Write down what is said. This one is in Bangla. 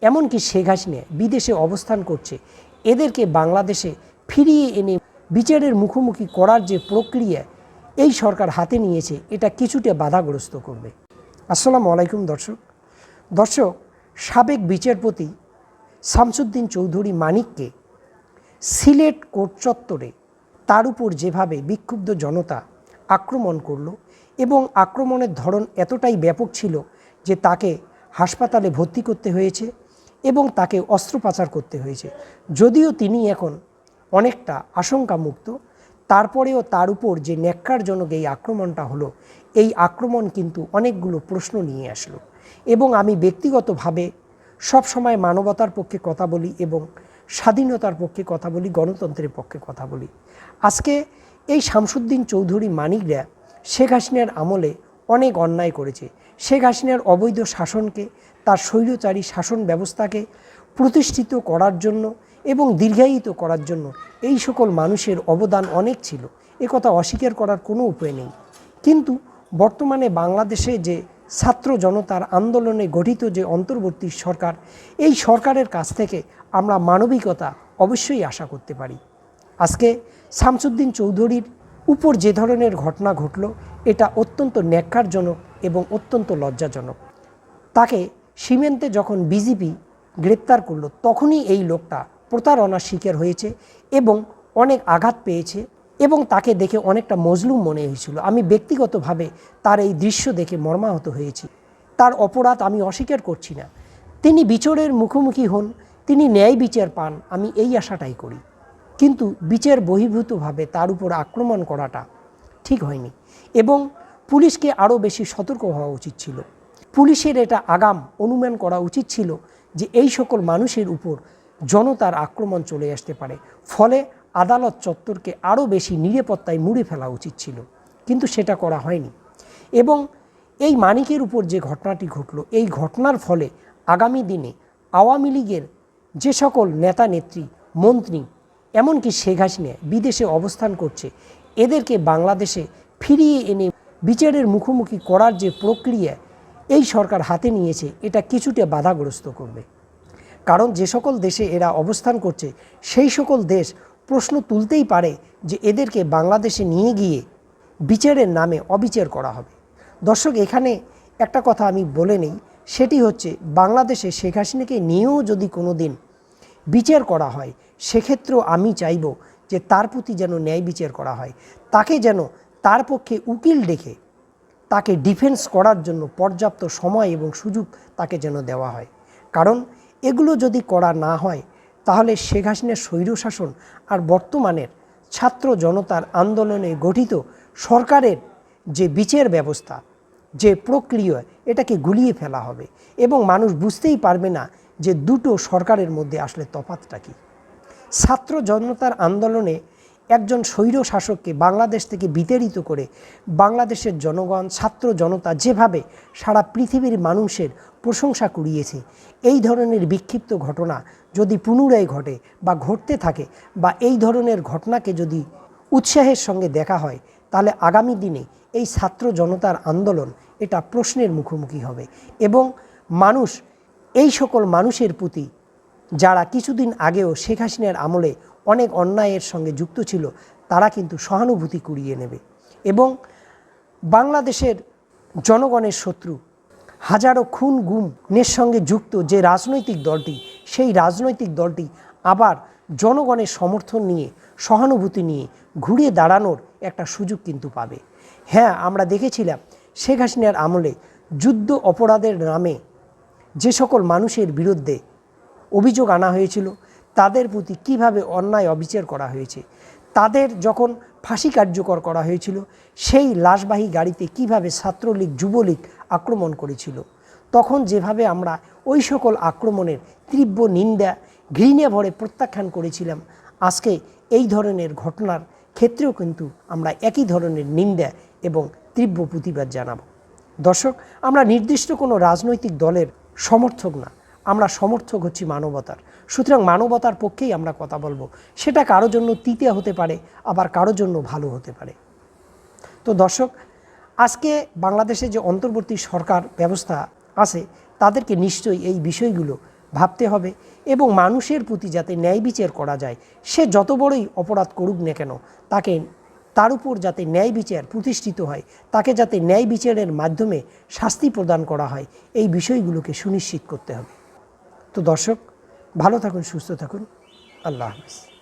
এমনকি শেখ হাসিনা বিদেশে অবস্থান করছে, এদেরকে বাংলাদেশে ফিরিয়ে এনে বিচারের মুখোমুখি করার যে প্রক্রিয়া এই সরকার হাতে নিয়েছে, এটা কিছুটা বাধাগ্রস্ত করবে। আসসালামু আলাইকুম দর্শক, সাবেক বিচারপতি শামসুদ্দিন চৌধুরী মানিককে সিলেট কোর্ট চত্বরে তার উপর যেভাবে বিক্ষুব্ধ জনতা আক্রমণ করল এবং আক্রমণের ধরন এতটাই ব্যাপক ছিল যে তাকে হাসপাতালে ভর্তি করতে হয়েছে এবং তাকে অস্ত্রোপচার করতে হয়েছে। যদিও তিনি এখন অনেকটা আশঙ্কামুক্ত, তারপরেও তার উপর যে ন্যাক্কারজনক এই আক্রমণটা হলো, এই আক্রমণ কিন্তু অনেকগুলো প্রশ্ন নিয়ে আসলো। এবং আমি ব্যক্তিগতভাবে সবসময় মানবতার পক্ষে কথা বলি এবং স্বাধীনতার পক্ষে কথা বলি, গণতন্ত্রের পক্ষে কথা বলি। আজকে এই শামসুদ্দিন চৌধুরী মানিকরা শেখ হাসিনার আমলে অনেক অন্যায় করেছে। শেখ হাসিনার অবৈধ শাসনকে, তার স্বৈরচারী শাসন ব্যবস্থাকে প্রতিষ্ঠিত করার জন্য এবং দীর্ঘায়িত করার জন্য এই সকল মানুষের অবদান অনেক ছিল, একথা অস্বীকার করার কোনো উপায় নেই। কিন্তু বর্তমানে বাংলাদেশে যে ছাত্র জনতার আন্দোলনে গঠিত যে অন্তর্বর্তী সরকার, এই সরকারের কাছ থেকে আমরা মানবিকতা অবশ্যই আশা করতে পারি। আজকে শামসুদ্দিন চৌধুরীর উপর যে ধরনের ঘটনা ঘটল, এটা অত্যন্ত ন্যাক্কারজনক এবং অত্যন্ত লজ্জাজনক। তাকে সীমান্তে যখন বিজিবি গ্রেপ্তার করলো, তখনই এই লোকটা প্রতারণার শিকার হয়েছে এবং অনেক আঘাত পেয়েছে এবং তাকে দেখে অনেকটা মজলুম মনে হয়েছিল। আমি ব্যক্তিগতভাবে তার এই দৃশ্য দেখে মর্মাহত হয়েছি। তার অপরাধ আমি অস্বীকার করছি না, তিনি বিচারের মুখোমুখি হন, তিনি ন্যায় বিচার পান, আমি এই আশাটাই করি। কিন্তু বিচার বহির্ভূতভাবে তার উপর আক্রমণ করাটা ঠিক হয়নি এবং পুলিশকে আরও বেশি সতর্ক হওয়া উচিত ছিল। পুলিশের এটা আগাম অনুমান করা উচিত ছিল যে এই সকল মানুষের উপর জনতার আক্রমণ চলে আসতে পারে, ফলে আদালত চত্বরকে আরও বেশি নিরাপত্তায় মুড়ে ফেলা উচিত ছিল, কিন্তু সেটা করা হয়নি। এবং এই মানিকের উপর যে ঘটনাটি ঘটল, এই ঘটনার ফলে আগামী দিনে আওয়ামী লীগের যে সকল নেতা নেত্রী, মন্ত্রী, এমনকি শেখ হাসিনা বিদেশে অবস্থান করছে, এদেরকে বাংলাদেশে ফিরিয়ে এনে বিচারের মুখোমুখি করার যে প্রক্রিয়া এই সরকার হাতে নিয়েছে, এটা কিছুটা বাধাগ্রস্ত করবে। কারণ যে সকল দেশে এরা অবস্থান করছে, সেই সকল দেশ প্রশ্ন তুলতেই পারে যে এদেরকে বাংলাদেশে নিয়ে গিয়ে বিচারের নামে অবিচার করা হবে। দর্শক, এখানে একটা কথা আমি বলে নেই, সেটি হচ্ছে বাংলাদেশে শেখ হাসিনাকে নিয়েও যদি কোনো দিন বিচার করা হয়, সেক্ষেত্রেও আমি চাইব যে তার প্রতি যেন ন্যায় বিচার করা হয়, তাকে যেন তার পক্ষে উকিল ডেকে তাকে ডিফেন্স করার জন্য পর্যাপ্ত সময় এবং সুযোগ তাকে যেন দেওয়া হয়। কারণ এগুলো যদি করা না হয়, তাহলে শেখ হাসিনার স্বৈরশাসন আর বর্তমানের ছাত্র জনতার আন্দোলনে গঠিত সরকারের যে বিচার ব্যবস্থা, যে প্রক্রিয়া, এটাকে গুলিয়ে ফেলা হবে এবং মানুষ বুঝতেই পারবে না যে দুটো সরকারের মধ্যে আসলে তফাৎটা কী। ছাত্র জনতার আন্দোলনে একজন স্বৈর শাসককে বাংলাদেশ থেকে বিতাড়িত করে বাংলাদেশের জনগণ, ছাত্র জনতা যেভাবে সারা পৃথিবীর মানুষের প্রশংসা কুড়িয়েছে, এই ধরনের বিক্ষিপ্ত ঘটনা যদি পুনরায় ঘটে বা ঘটতে থাকে, বা এই ধরনের ঘটনাকে যদি উৎসাহের সঙ্গে দেখা হয়, তাহলে আগামী দিনে এই ছাত্র জনতার আন্দোলন এটা প্রশ্নের মুখোমুখি হবে এবং মানুষ এই সকল মানুষের প্রতি যারা কিছুদিন আগেও শেখ হাসিনার আমলে অনেক অন্যায়ের সঙ্গে যুক্ত ছিল, তারা কিন্তু সহানুভূতি কুড়িয়ে নেবে এবং বাংলাদেশের জনগণের শত্রু, হাজারো খুন গুমের সঙ্গে যুক্ত যে রাজনৈতিক দলটি, সেই রাজনৈতিক দলটি আবার জনগণের সমর্থন নিয়ে, সহানুভূতি নিয়ে ঘুরিয়ে দাঁড়ানোর একটা সুযোগ কিন্তু পাবে। হ্যাঁ, আমরা দেখেছিলাম শেখ হাসিনার আমলে যুদ্ধ অপরাধের নামে যে সকল মানুষের বিরুদ্ধে অভিযোগ আনা হয়েছিল, তাদের প্রতি কিভাবে অন্যায় অবিচার করা হয়েছে। তাদের যখন ফাঁসি কার্যকর করা হয়েছিল, সেই লাশবাহী গাড়িতে কিভাবে ছাত্রলীগ, যুবলীগ আক্রমণ করেছিল, তখন যেভাবে আমরা ওই সকল আক্রমণের তীব্র নিন্দা, ঘৃণা ভরে প্রত্যাখ্যান করেছিলাম, আজকে এই ধরনের ঘটনার ক্ষেত্রেও কিন্তু আমরা একই ধরনের নিন্দা এবং তীব্র প্রতিবাদ জানাব। দর্শক, আমরা নির্দিষ্ট কোনো রাজনৈতিক দলের সমর্থক না, আমরা সমর্থক হচ্ছি মানবতার। সুতরাং মানবতার পক্ষেই আমরা কথা বলবো। সেটা কারোর জন্য তিতে হতে পারে, আবার কারোর জন্য ভালো হতে পারে। তো দর্শক, আজকে বাংলাদেশে যে অন্তর্বর্তী সরকার ব্যবস্থা আছে, তাদেরকে নিশ্চয়ই এই বিষয়গুলো ভাবতে হবে এবং মানুষের প্রতি যাতে ন্যায় বিচার করা যায়, সে যত বড়ই অপরাধ করুক না কেন তার উপর যাতে ন্যায় বিচার প্রতিষ্ঠিত হয়, তাকে যাতে ন্যায় বিচারের মাধ্যমে শাস্তি প্রদান করা হয়, এই বিষয়গুলোকে সুনিশ্চিত করতে হবে। তো দর্শক, ভালো থাকুন, সুস্থ থাকুন। আল্লাহ হাফেজ।